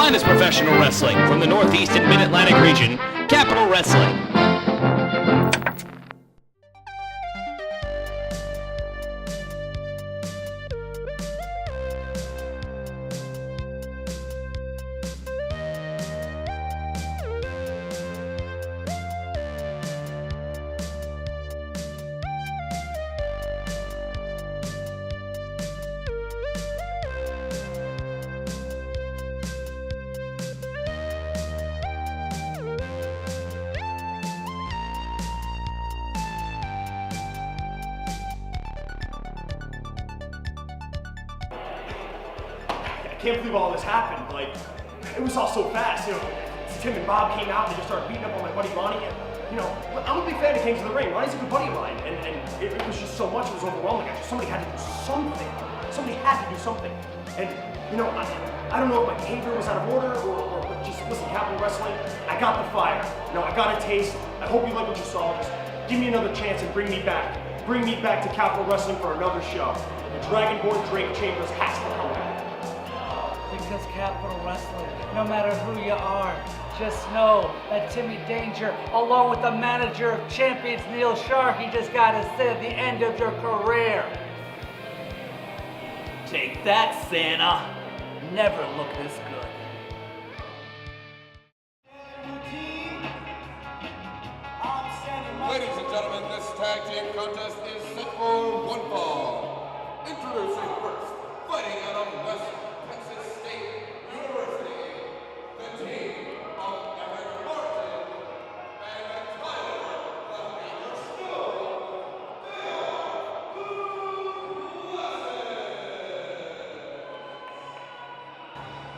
finest professional wrestling from the Northeast and Mid-Atlantic region, Capital Wrestling. I can't believe all this happened. Like, it was all so fast. Tim and Bob came out and they just started beating up on my buddy Ronnie. And, I'm a big fan of Kings of the Ring. Ronnie's a good buddy of mine. And it was just so much, it was overwhelming. Somebody had to do something. Somebody had to do something. And, I don't know if my behavior was out of order or just, listen, Capital Wrestling, I got the fire. I got a taste. I hope you like what you saw. Just give me another chance and bring me back. Bring me back to Capital Wrestling for another show. The Dragonborn Drake Chambers has to come back. Because Capital Wrestling, no matter who you are, just know that Timmy Danger, along with the manager of champions, Neil Sharkey, just got to say the end of your career. Take that, Santa. Never look this good. Ladies and gentlemen, this tag team contest is set for one fall. Introducing first, fighting out of West Texas State University, the team of Eric Martin and Tyler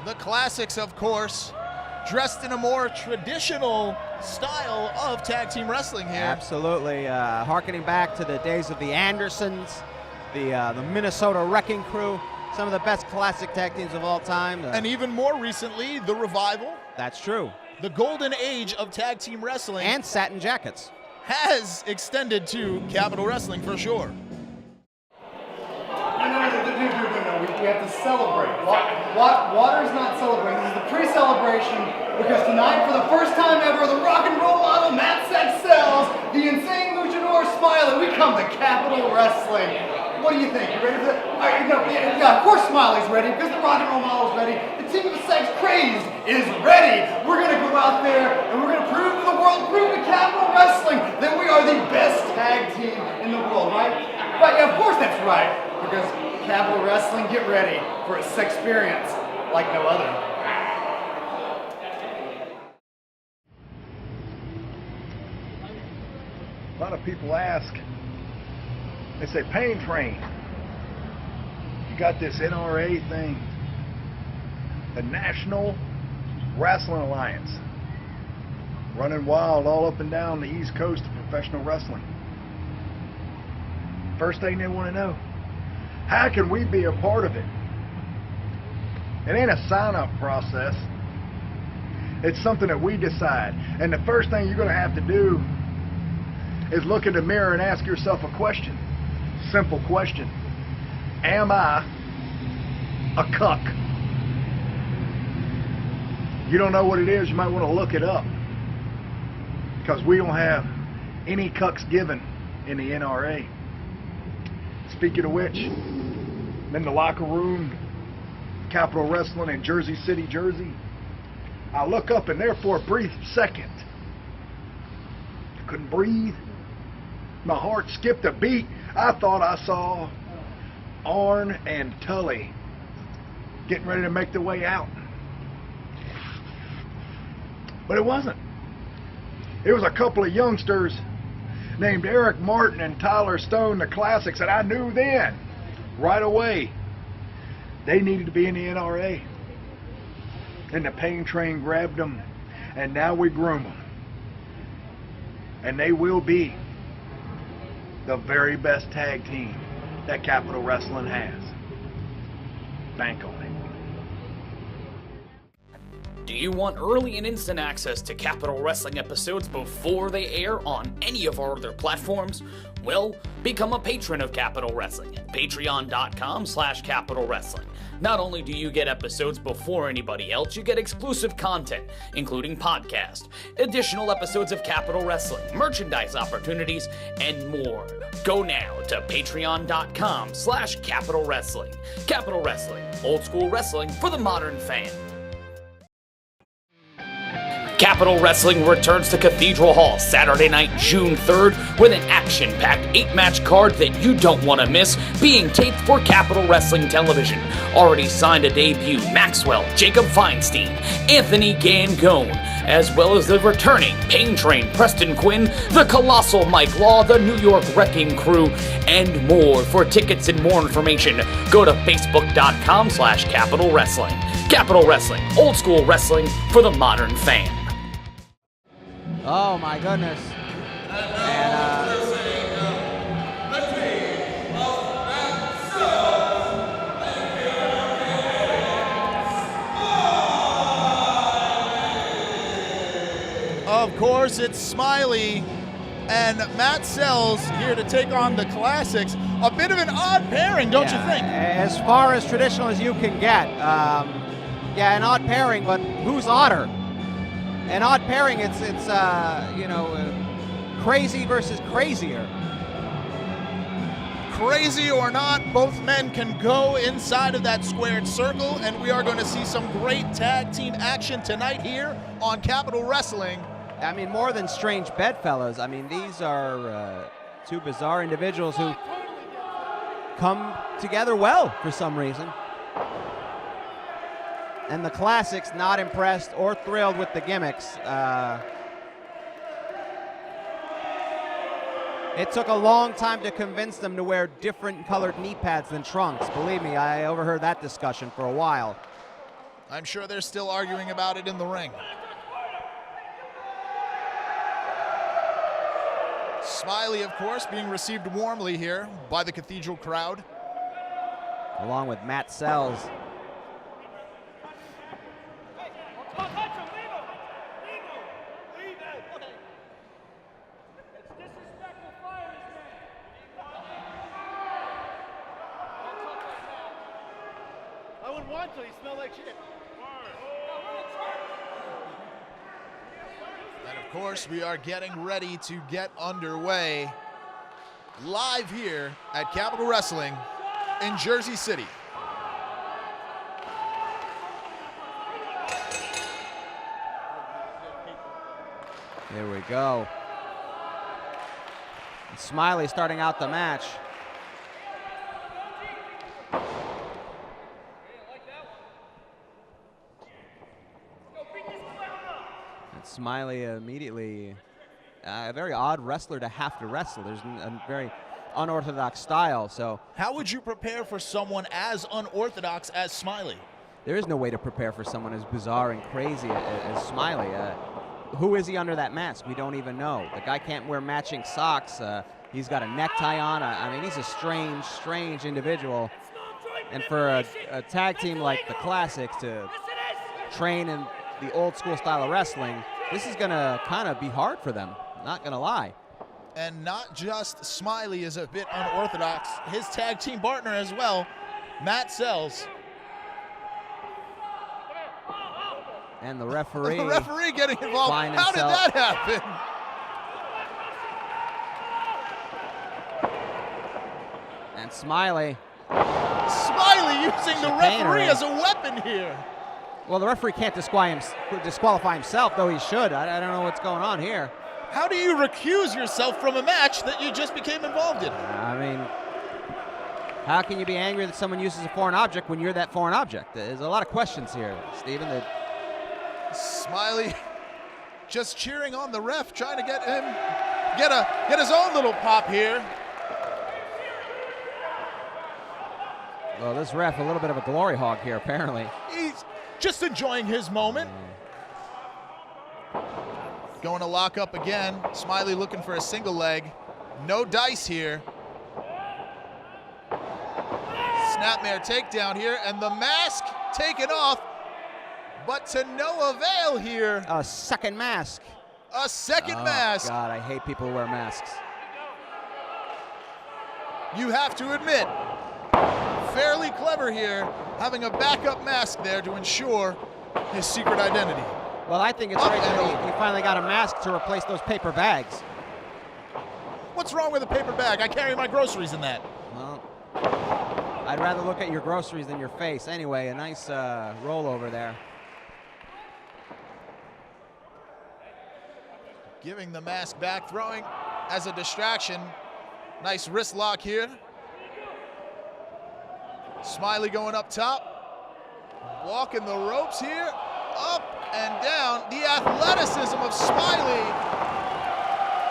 The Classics, of course, dressed in a more traditional style of tag team wrestling here. Absolutely, harkening back to the days of the Andersons, the Minnesota Wrecking Crew, some of the best classic tag teams of all time. And even more recently, the Revival. That's true. The golden age of tag team wrestling. And satin jackets. Has extended to Capital Wrestling for sure. No, we have to celebrate. Water's not celebrating. This is the pre-celebration because tonight, for the first time ever, the rock and roll model Matt Sex sells the insane luchador Smiley. We come to Capital Wrestling. What do you think? You ready for that? Yeah, of course Smiley's ready because the rock and roll model's ready. The team of the Sex Crazed is ready. We're going to go out there and we're going to prove to the world, prove to Capital Wrestling that we are the best tag team in the world, right? Right, yeah, of course that's right. Because Capital Wrestling, get ready for a sex experience like no other. A lot of people ask, they say, Pain Train, you got this NRA thing, the National Wrestling Alliance, running wild all up and down the East Coast of professional wrestling. First thing they want to know, how can we be a part of it? It ain't a sign-up process. It's something that we decide. And the first thing you're going to have to do is look in the mirror and ask yourself a question. Simple question. Am I a cuck? You don't know what it is, you might want to look it up. Because we don't have any cucks given in the NRA. Speaking of which, I'm in the locker room, Capital Wrestling in Jersey City, Jersey. I look up and there for a brief second, I couldn't breathe. My heart skipped a beat. I thought I saw Arn and Tully getting ready to make their way out. But it wasn't. It was a couple of youngsters named Eric Martin and Tyler Stone, the Classics, and I knew then, right away, they needed to be in the NRA. And the Pain Train grabbed them, and now we groom them. And they will be the very best tag team that Capital Wrestling has. Bank on it. Do you want early and instant access to Capital Wrestling episodes before they air on any of our other platforms? Well, become a patron of Capital Wrestling at patreon.com/Capital Wrestling. Not only do you get episodes before anybody else, you get exclusive content, including podcast, additional episodes of Capital Wrestling, merchandise opportunities, and more. Go now to patreon.com/Capital Wrestling. Capital Wrestling, old school wrestling for the modern fan. Capital Wrestling returns to Cathedral Hall Saturday night, June 3rd, with an action-packed 8-match card that you don't want to miss, being taped for Capital Wrestling Television. Already signed to debut Maxwell, Jacob Feinstein, Anthony Gangone, as well as the returning Pain Train Preston Quinn, the Colossal Mike Law, the New York Wrecking Crew, and more. For tickets and more information, go to facebook.com/Capital Wrestling. Capital Wrestling, old school wrestling for the modern fan. Oh my goodness. Of course, it's Smiley and Matt Sells here to take on the Classics. A bit of an odd pairing, don't you think? As far as traditional as you can get. Yeah, an odd pairing, but who's odder? An odd pairing, it's crazy versus crazier. Crazy or not, both men can go inside of that squared circle, and we are going to see some great tag team action tonight here on Capital Wrestling. I mean, more than strange bedfellows. I mean, these are two bizarre individuals who come together well for some reason. And the Classics not impressed or thrilled with the gimmicks. It took a long time to convince them to wear different colored knee pads than trunks. Believe me, I overheard that discussion for a while. I'm sure they're still arguing about it in the ring. Smiley, of course, being received warmly here by the Cathedral crowd. Along with Matt Sells. I wouldn't want to, you smell like shit. And of course, we are getting ready to get underway live here at Capital Wrestling in Jersey City. There we go. And Smiley starting out the match. And Smiley immediately, a very odd wrestler to have to wrestle. There's a very unorthodox style, so. How would you prepare for someone as unorthodox as Smiley? There is no way to prepare for someone as bizarre and crazy as Smiley. Who is he under that mask? We don't even know. The guy can't wear matching socks. He's got a necktie on. I mean, he's a strange, strange individual. And for a tag team like the Classics to train in the old school style of wrestling, this is going to kind of be hard for them, not going to lie. And not just Smiley is a bit unorthodox, his tag team partner as well, Matt Sells. And the referee. The referee getting involved. How did that happen? And Smiley. Smiley using the referee as a weapon here. Well, the referee can't disqualify himself, though he should. I don't know what's going on here. How do you recuse yourself from a match that you just became involved in? I mean, how can you be angry that someone uses a foreign object when you're that foreign object? There's a lot of questions here, Stephen. Smiley just cheering on the ref, trying to get him get his own little pop here. Well, this ref a little bit of a glory hog here, apparently. He's just enjoying his moment. Going to lock up again. Smiley looking for a single leg. No dice here. Snapmare takedown here, and the mask taken off but to no avail here. A second mask. A second mask. God, I hate people who wear masks. You have to admit, fairly clever here, having a backup mask there to ensure his secret identity. Well, I think it's great that he finally got a mask to replace those paper bags. What's wrong with a paper bag? I carry my groceries in that. Well, I'd rather look at your groceries than your face. Anyway, a nice rollover there. Giving the mask back, throwing as a distraction. Nice wrist lock here. Smiley going up top. Walking the ropes here. Up and down. The athleticism of Smiley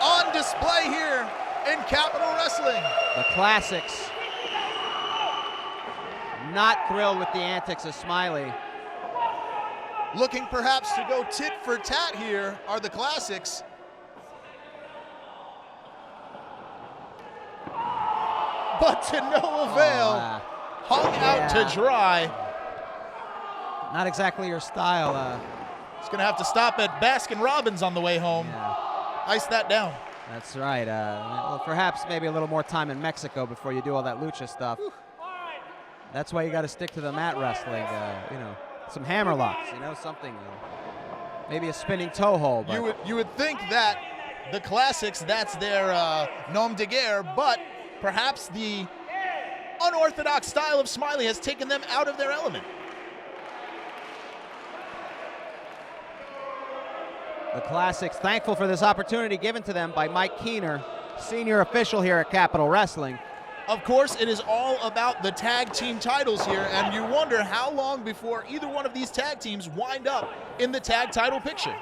on display here in Capital Wrestling. The Classics. Not thrilled with the antics of Smiley. Looking perhaps to go tit for tat here are the Classics. But to no avail. Hung out to dry. Not exactly your style. He's going to have to stop at Baskin Robbins on the way home. Ice that down. That's right. Well, perhaps maybe a little more time in Mexico before you do all that lucha stuff. That's why you got to stick to the mat wrestling. You know, some hammer locks. You know, something. Maybe a spinning toe hold. You would think that the Classics, that's their nom de guerre, but perhaps the unorthodox style of Smiley has taken them out of their element. The Classics thankful for this opportunity given to them by Mike Keener, senior official here at Capital Wrestling. Of course, it is all about the tag team titles here, and you wonder how long before either one of these tag teams wind up in the tag title picture.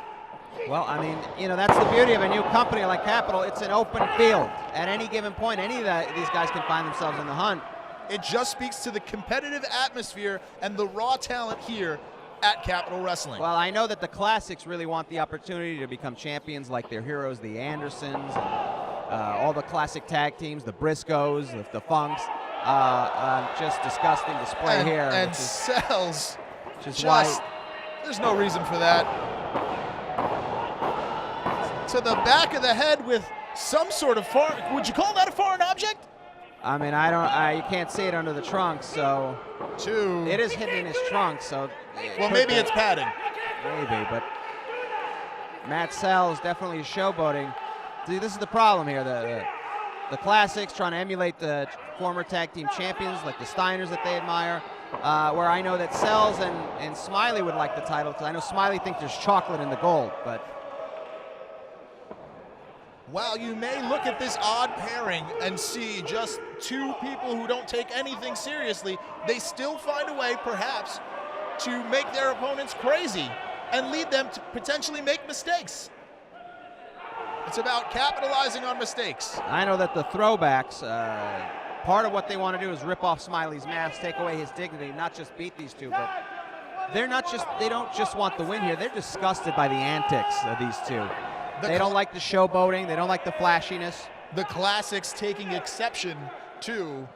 Well, I mean, you know, that's the beauty of a new company like Capital. It's an open field. At any given point, any of these guys can find themselves in the hunt. It just speaks to the competitive atmosphere and the raw talent here at Capital Wrestling. Well, I know that the Classics really want the opportunity to become champions like their heroes, the Andersons, and all the classic tag teams, the Briscoes, the Funks. Just disgusting display here. And sells. Just why there's no reason for that. To the back of the head with some sort of foreign, would you call that a foreign object? I mean, you can't see it under the trunk, so. It is hidden in his trunk, so. Well, maybe it's padding. Maybe, but Matt Sells definitely showboating. See, this is the problem here. The Classics trying to emulate the former tag team champions like the Steiners that they admire, where I know that Sells and Smiley would like the title, because I know Smiley thinks there's chocolate in the gold, but. While you may look at this odd pairing and see just two people who don't take anything seriously, they still find a way, perhaps, to make their opponents crazy and lead them to potentially make mistakes. It's about capitalizing on mistakes. I know that the throwbacks, part of what they want to do is rip off Smiley's mask, take away his dignity, not just beat these two, but they don't just want the win here. They're disgusted by the antics of these two. They don't like the showboating. They don't like the flashiness. The Classics taking exception to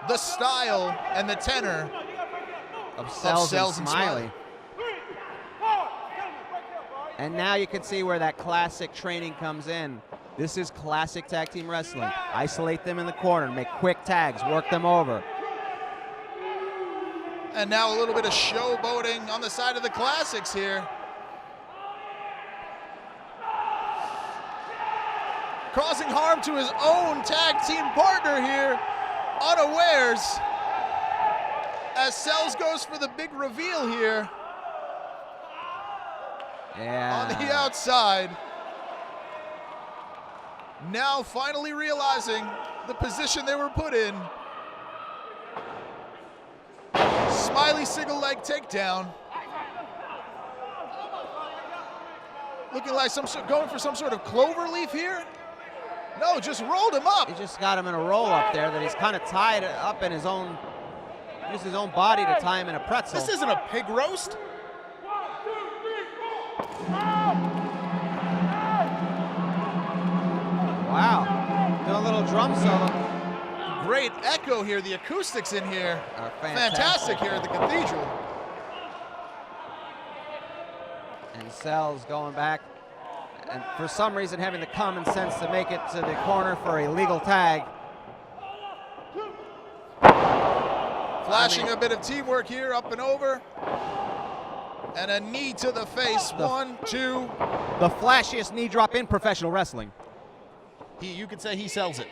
the style and the tenor of Sells and Smiley. And now you can see where that classic training comes in. This is classic tag team wrestling. Isolate them in the corner, make quick tags, work them over. And now a little bit of showboating on the side of the Classics here. Causing harm to his own tag team partner here, unawares, as Sells goes for the big reveal here. On the outside. Now finally realizing the position they were put in. Smiley single leg takedown. Looking like going for some sort of clover leaf here. No, just rolled him up. He just got him in a roll up there that he's kind of tied up in his own, used his own body to tie him in a pretzel. This isn't a pig roast. Wow, doing a little drum solo. Great echo here, the acoustics in here are fantastic here at the Cathedral. And Sells going back. And for some reason having the common sense to make it to the corner for a legal tag. Flashing a bit of teamwork here, up and over. And a knee to the face, 1, 2. The flashiest knee drop in professional wrestling. You could say he sells it.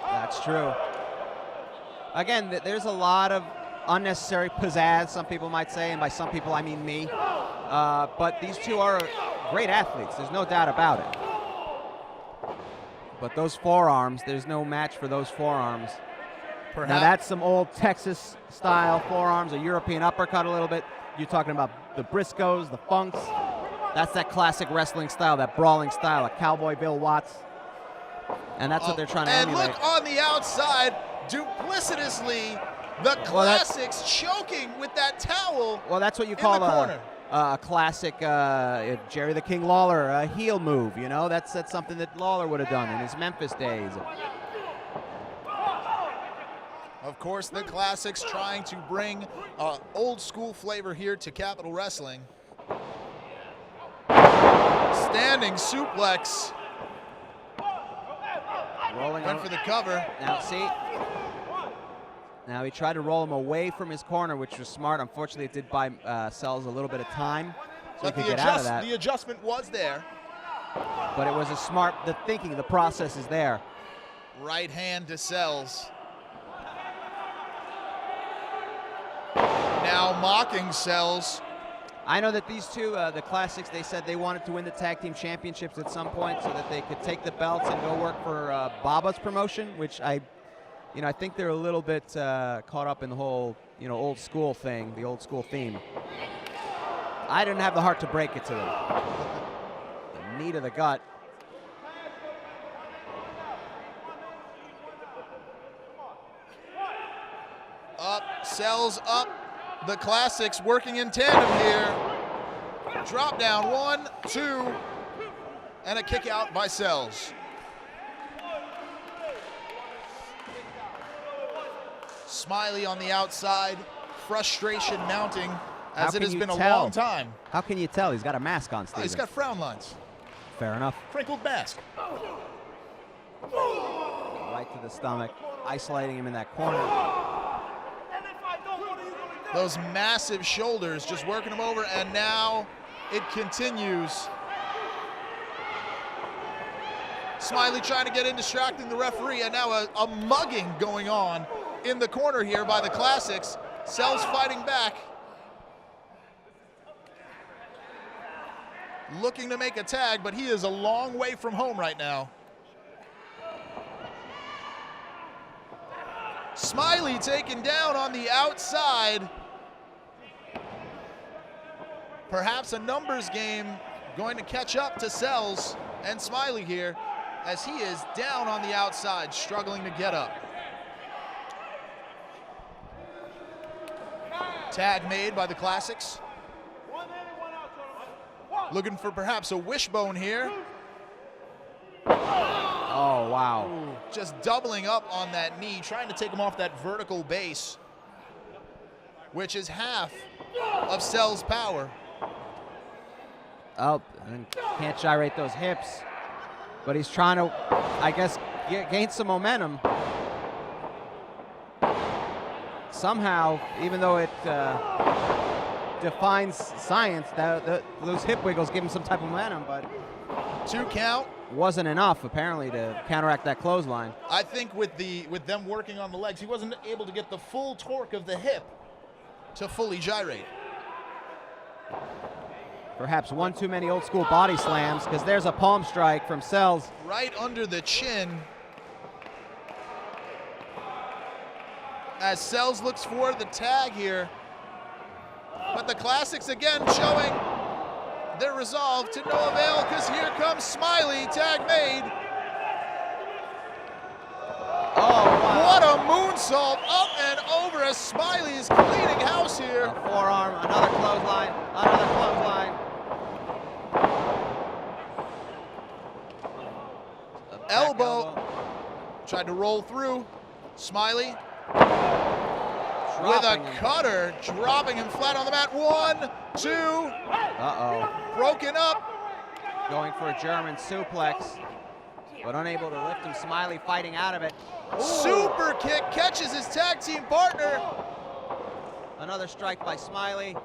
That's true. Again, there's a lot of unnecessary pizzazz, some people might say, and by some people I mean me. But these two are great athletes, there's no doubt about it. But those forearms, there's no match for those forearms. Perhaps. Now that's some old Texas style forearms, a European uppercut a little bit. You're talking about the Briscoes, the Funks. That's that classic wrestling style, that brawling style, a Cowboy Bill Watts. And that's what they're trying to emulate. And look on the outside, duplicitously, the Classics choking with that towel. Well, that's what you call a classic Jerry the King Lawler heel move. You know, that's something that Lawler would have done in his Memphis days. Of course, the Classics trying to bring old school flavor here to Capital Wrestling. Standing suplex. Rolling Went for the cover. Now, see. Now he tried to roll him away from his corner, which was smart. Unfortunately, it did buy Sells a little bit of time, so he could get out of that. The adjustment was there. But it was a smart, the thinking, the process is there. Right hand to Sells. Now mocking Sells. I know that these two, the Classics, they said they wanted to win the tag team championships at some point so that they could take the belts and go work for Baba's promotion, which I think they're a little bit caught up in the whole, old school thing, the old school theme. I didn't have the heart to break it to them. The knee to the gut. Up, Sells up. The Classics working in tandem here. Drop down, 1, 2, and a kick out by Sells. Smiley on the outside, frustration mounting as it has been a long time. How can you tell? He's got a mask on, Steve. He's got frown lines. Fair enough. Crinkled mask. Right to the stomach, isolating him in that corner. Those massive shoulders just working him over, and now it continues. Smiley trying to get in, distracting the referee, and now a mugging going on in the corner here by the Classics. Sells fighting back. Looking to make a tag, but he is a long way from home right now. Smiley taken down on the outside. Perhaps a numbers game going to catch up to Sells and Smiley here as he is down on the outside, struggling to get up. Tag made by the Classics. Looking for perhaps a wishbone here. Oh, wow. Just doubling up on that knee, trying to take him off that vertical base, which is half of Sells' power. Oh, and can't gyrate those hips. But he's trying to, I guess, gain some momentum. Somehow, even though it defines science, those hip wiggles give him some type of momentum, but 2 count. Wasn't enough, apparently, to counteract that clothesline. I think with them working on the legs, he wasn't able to get the full torque of the hip to fully gyrate. Perhaps one too many old school body slams, because there's a palm strike from Sells. Right under the chin. As Sells looks for the tag here. But the Classics again showing their resolve to no avail, because here comes Smiley, tag made. Oh, wow. What a moonsault up and over as Smiley is cleaning house here. A forearm, another clothesline, another clothesline. Elbow. Tried to roll through. Smiley. with a cutter, dropping him flat on the mat. 1, 2. Uh-oh. Broken up. Going for a German suplex, but unable to lift him. Smiley fighting out of it. Super kick catches his tag team partner. Another strike by Smiley.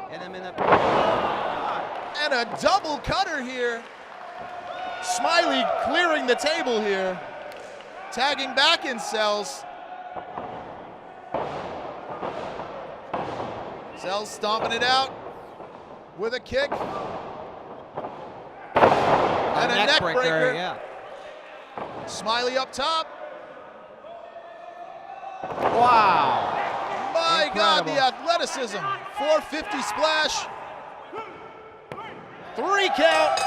And him in the... And a double cutter here. Smiley clearing the table here. Tagging back in Sells. Sells stomping it out with a kick. And a neck breaker. Yeah. Smiley up top. Wow. My God, Incredible. the athleticism. 450 splash. 3 count.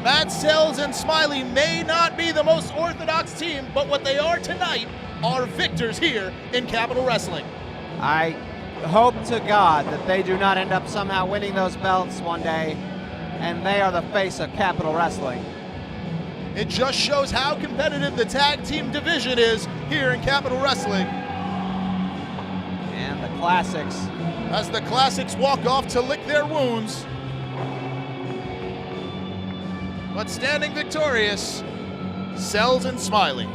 Matt Sells and Smiley may not be the most orthodox team, but what they are tonight are victors here in Capital Wrestling. I hope to God that they do not end up somehow winning those belts one day, and they are the face of Capital Wrestling. It just shows how competitive the tag team division is here in Capital Wrestling. And the Classics. As the Classics walk off to lick their wounds. But standing victorious, Sells and Smiley.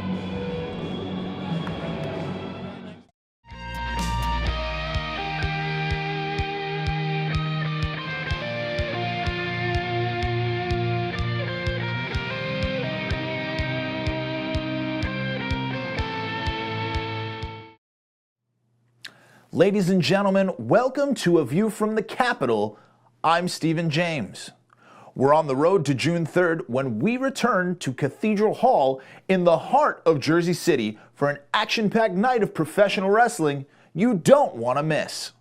Ladies and gentlemen, welcome to A View from the Capitol. I'm Stephen James. We're on the road to June 3rd when we return to Cathedral Hall in the heart of Jersey City for an action-packed night of professional wrestling you don't want to miss.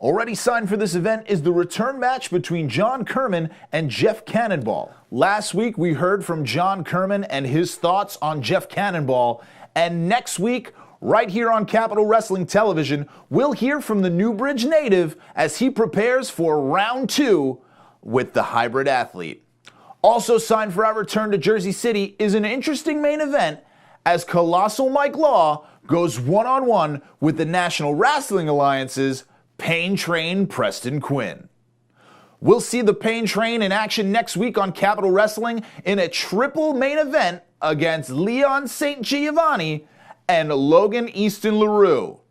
Already signed for this event is the return match between John Kerman and Jeff Cannonball. Last week we heard from John Kerman and his thoughts on Jeff Cannonball, and next week, right here on Capital Wrestling Television, we'll hear from the Newbridge native as he prepares for round 2 with the hybrid athlete. Also signed for our return to Jersey City is an interesting main event as Colossal Mike Law goes one-on-one with the National Wrestling Alliance's Pain Train Preston Quinn. We'll see the Pain Train in action next week on Capital Wrestling in a triple main event against Leon St. Giovanni and Logan Easton LaRue.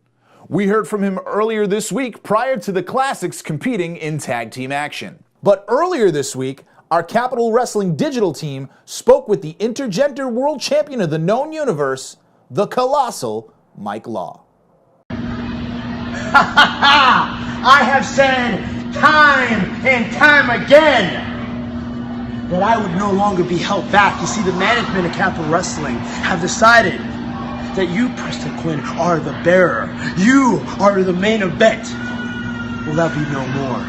We heard from him earlier this week prior to the Classics competing in tag team action. But earlier this week, our Capital Wrestling digital team spoke with the Intergender World Champion of the known universe, the Colossal Mike Law. I have said time and time again that I would no longer be held back. You see, the management of Capital Wrestling have decided that you, Preston Quinn, are the bearer. You are the main event. Well, that'll be no more.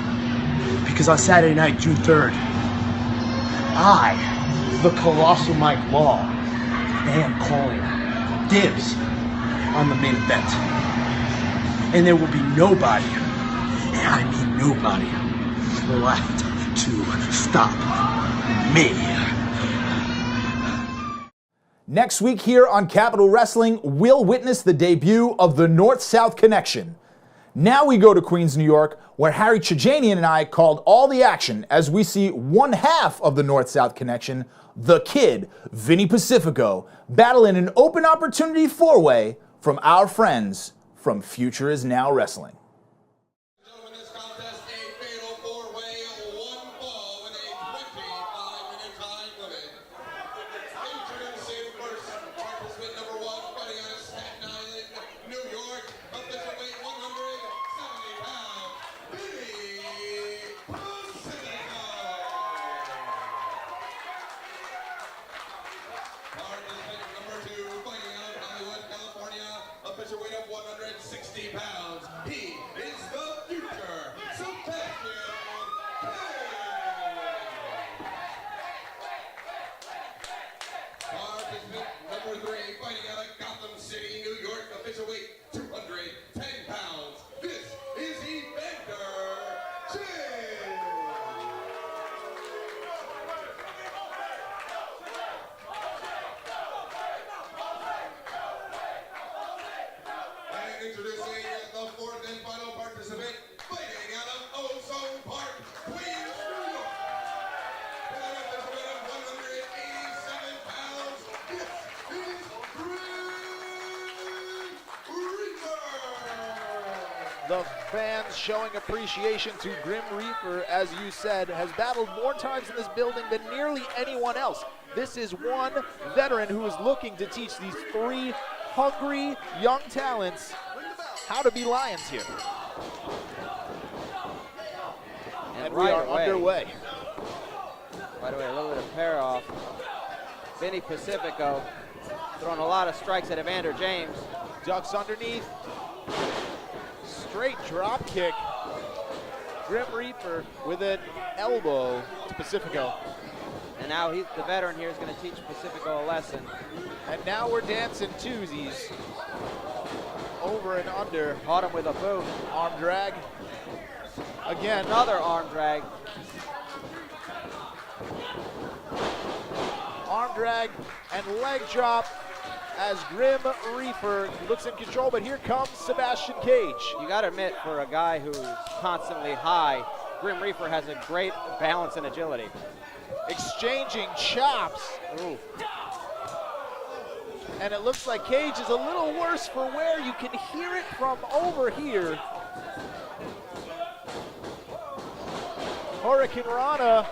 Because on Saturday night, June 3rd, I, the Colossal Mike Law, am calling dibs on the main event. And there will be nobody, and I mean nobody, left to stop me. Next week here on Capital Wrestling, we'll witness the debut of the North-South Connection. Now we go to Queens, New York, where Harry Chajanian and I called all the action as we see one half of the North-South Connection, the Kid, Vinny Pacifico, battle in an open opportunity four-way from our friends from Future Is Now Wrestling. Gentlemen, this contest a fatal four-way, one fall with a 25-minute time limit. Introducing first, participant number 1, fighting out of Staten Island, New York, official weight 170 pounds, Vinny Pacifico. Participant number 2, fighting out of Hollywood, California, official weight of 160 pounds. He is the Future Sebastian Crazed. Participant And introducing the fourth and final participant, fighting out of Ozone Park, Queens, New York. With a weight of 187 pounds, this is Grim Reaper. The fans showing appreciation to Grim Reaper, as you said, has battled more times in this building than nearly anyone else. This is one veteran who is looking to teach these three hungry young talents how to be lions here. And we are underway. Right away, a little bit of pair off. Vinny Pacifico throwing a lot of strikes at Evander James. Ducks underneath. Straight drop kick. Grim Reaper with an elbow to Pacifico. And now the veteran here is going to teach Pacifico a lesson. And now we're dancing twosies. Over and under. Caught him with a boot. Arm drag. Again. Another arm drag. Arm drag and leg drop as Grim Reaper looks in control, but here comes Sebastian Cage. You got to admit, for a guy who's constantly high, Grim Reaper has a great balance and agility. Exchanging chops. Ooh. And it looks like Cage is a little worse for wear. You can hear it from over here. Hurricane Rana,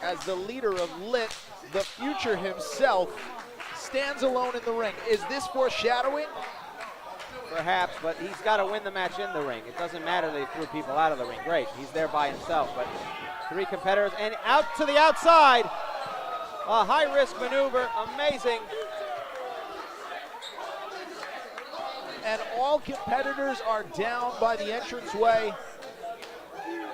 as the leader of Lit, the future himself, stands alone in the ring. Is this foreshadowing? Perhaps, but he's got to win the match in the ring. It doesn't matter they threw people out of the ring. Great, he's there by himself, but three competitors, and out to the outside. A high-risk maneuver, amazing. And all competitors are down by the entranceway.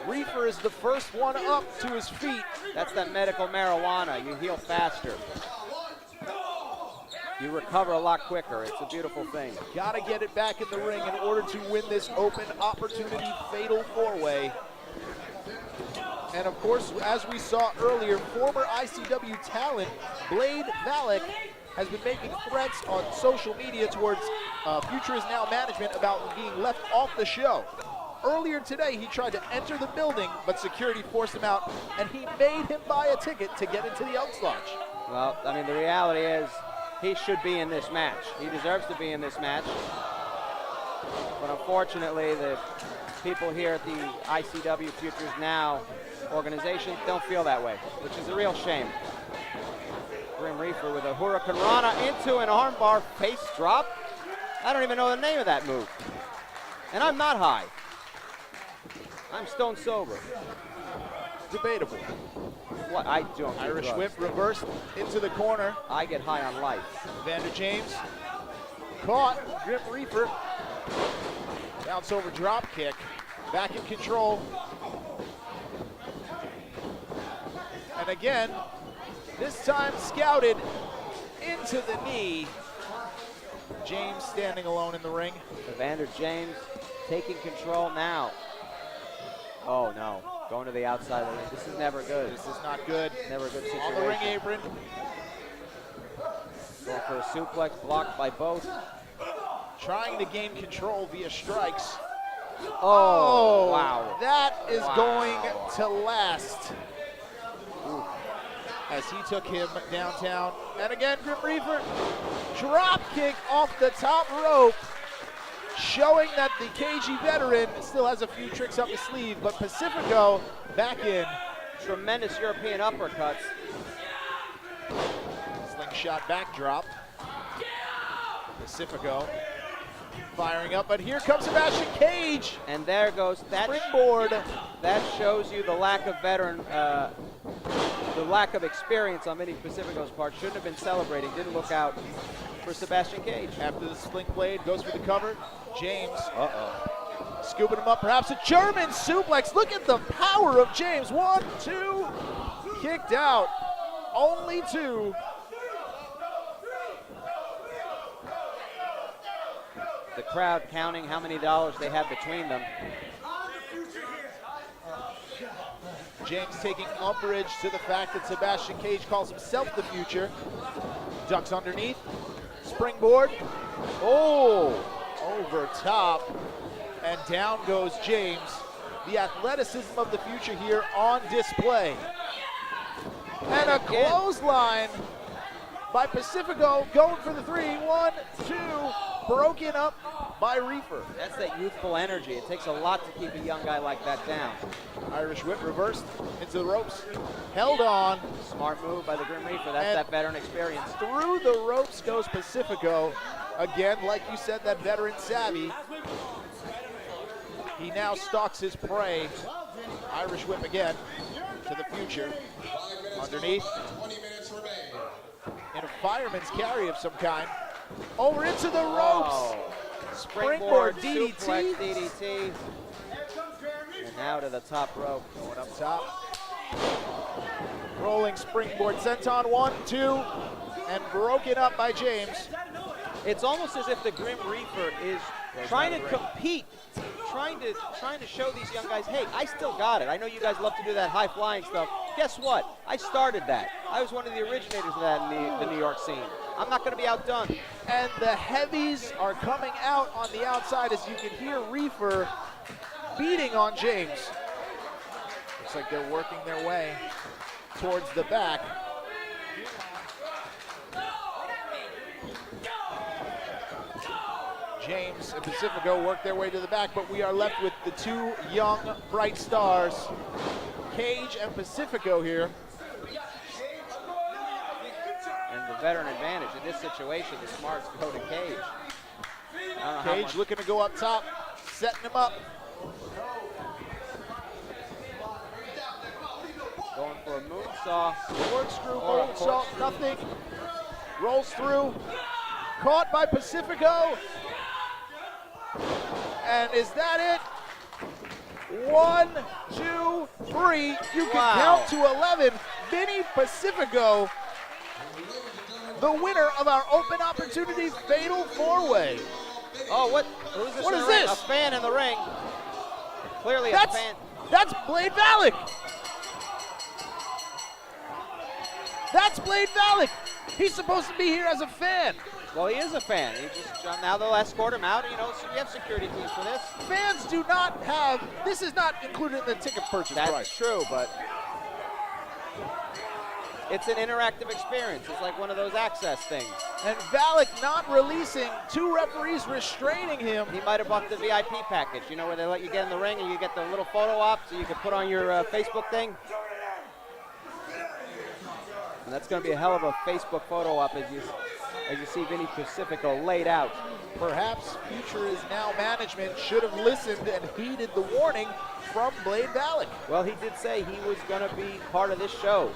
Reaper is the first one up to his feet. That's that medical marijuana. You heal faster. You recover a lot quicker. It's a beautiful thing. Gotta get it back in the ring in order to win this open opportunity fatal four-way. And of course, as we saw earlier, former ICW talent Blade Valek has been making threats on social media towards Future Is Now management about being left off the show. Earlier today, he tried to enter the building, but security forced him out, and he made him buy a ticket to get into the Elks Lodge. Well, I mean, the reality is he should be in this match. He deserves to be in this match. But unfortunately, the people here at the ICW Futures Now organization don't feel that way, which is a real shame. Grim Reaper with a Hurricane Rana into an armbar face drop. I don't even know the name of that move. And I'm not high. I'm stone sober. Debatable. What? I don't. Irish whip reversed into the corner. I get high on life. Vander James caught. Grim Reaper. Bounce over drop kick. Back in control. And again, this time scouted into the knee. James standing alone in the ring. Evander James taking control now. Oh no, going to the outside of the ring. This is never good. This is not good. Never a good situation. On the ring apron. Going for a suplex, blocked by both. Trying to gain control via strikes. Oh, wow. That is going to last. Ooh. As he took him downtown. And again, Grim Reaper, drop kick off the top rope, showing that the KG veteran still has a few tricks up his sleeve, but Pacifico back in. Tremendous European uppercuts. Slingshot backdrop. Pacifico firing up, but here comes Sebastian Cage. And there goes that springboard. That shows you the lack of veteran, the lack of experience on Vinny Pacifico's part. Shouldn't have been celebrating, didn't look out for Sebastian Cage. After the slink blade, goes for the cover. James, scooping him up, perhaps a German suplex. Look at the power of James. 1, 2, kicked out. Only 2. The crowd counting how many dollars they have between them. James taking umbrage to the fact that Sebastian Cage calls himself the future. Ducks underneath. Springboard. Oh, over top. And down goes James. The athleticism of the future here on display. And a clothesline by Pacifico, going for the 3. 1, 2, broken up by Reefer. That's that youthful energy. It takes a lot to keep a young guy like that down. Irish whip reversed into the ropes, held on. Smart move by the Grim Reaper. That's that veteran experience. Through the ropes goes Pacifico. Again, like you said, that veteran savvy. He now stalks his prey. Irish whip again to the future. Underneath. In a fireman's carry of some kind. Over into the ropes. Springboard DDT. Suplex DDT. And now to the top rope. Going up top. Rolling springboard senton. 1, 2. And broken up by James. It's almost as if the Grim Reaper is trying to compete, trying to show these young guys, hey, I still got it. I know you guys love to do that high-flying stuff. Guess what? I started that. I was one of the originators of that in the New York scene. I'm not going to be outdone. And the heavies are coming out on the outside as you can hear Reefer beating on James. Looks like they're working their way towards the back. James and Pacifico work their way to the back, but we are left with the 2 young, bright stars, Cage and Pacifico here. And the veteran advantage in this situation, the smarts go to Cage. Cage looking to go up top, setting him up. Going for a moonsault. Corkscrew, moonsault, nothing. Rolls through. Caught by Pacifico. And is that it? 1, 2, 3. You can count to 11. Vinny Pacifico, the winner of our open opportunity fatal 4-way. Oh, what? Who's this? What is this? A fan in the ring. Clearly a fan. That's Blade Valek. That's Blade Valek. He's supposed to be here as a fan. Well, he is a fan. He just now they'll escort him out. You know, so we have security teams for this. Fans do not have. This is not included in the ticket purchase price. That's true, but it's an interactive experience. It's like one of those access things. And Valek not releasing, 2 referees restraining him. He might have bought the VIP package. You know, where they let you get in the ring and you get the little photo op so you can put on your Facebook thing. And that's going to be a hell of a Facebook photo op as you see Vinny Pacifico laid out. Perhaps Future is now management should have listened and heeded the warning from Blade Valek. Well, he did say he was going to be part of this show,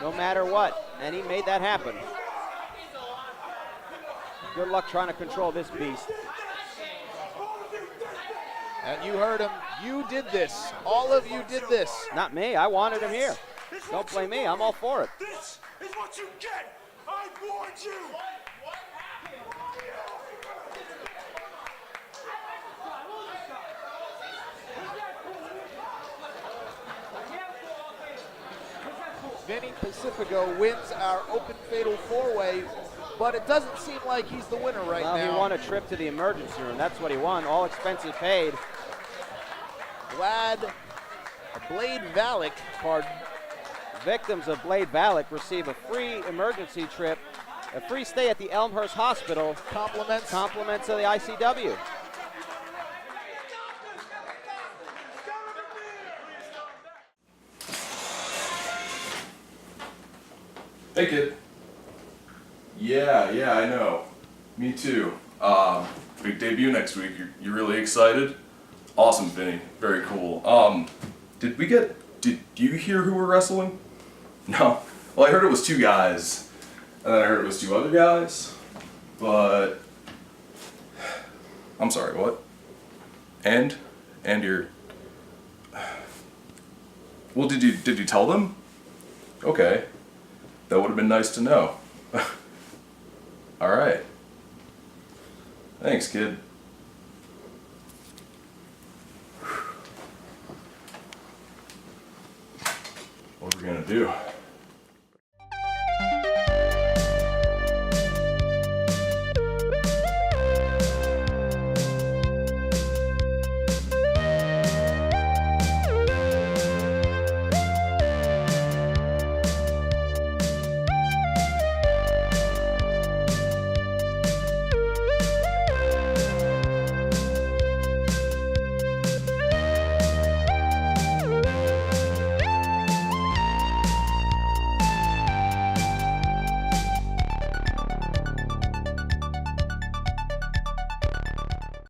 no matter what, and he made that happen. Good luck trying to control this beast. And you heard him. You did this. All of you did this. Not me. I wanted him here. Don't blame me. I'm all for it. This is what you get. I warned you. Vinny Pacifico wins our open fatal 4-way, but it doesn't seem like he's the winner right now. Well, he won a trip to the emergency room. That's what he won. All expenses paid. Blade Valek, pardon. Victims of Blade Valek receive a free emergency trip, a free stay at the Elmhurst Hospital. Compliments of the ICW. Hey, kid. Yeah, I know. Me too. Big debut next week. You really excited? Awesome, Vinny. Very cool. Did you hear who were wrestling? No. Well, I heard it was 2 guys, and then I heard it was 2 other guys, but I'm sorry, what? And you're... Well, did you tell them? Okay. That would have been nice to know. All right. Thanks, kid. What are we gonna do?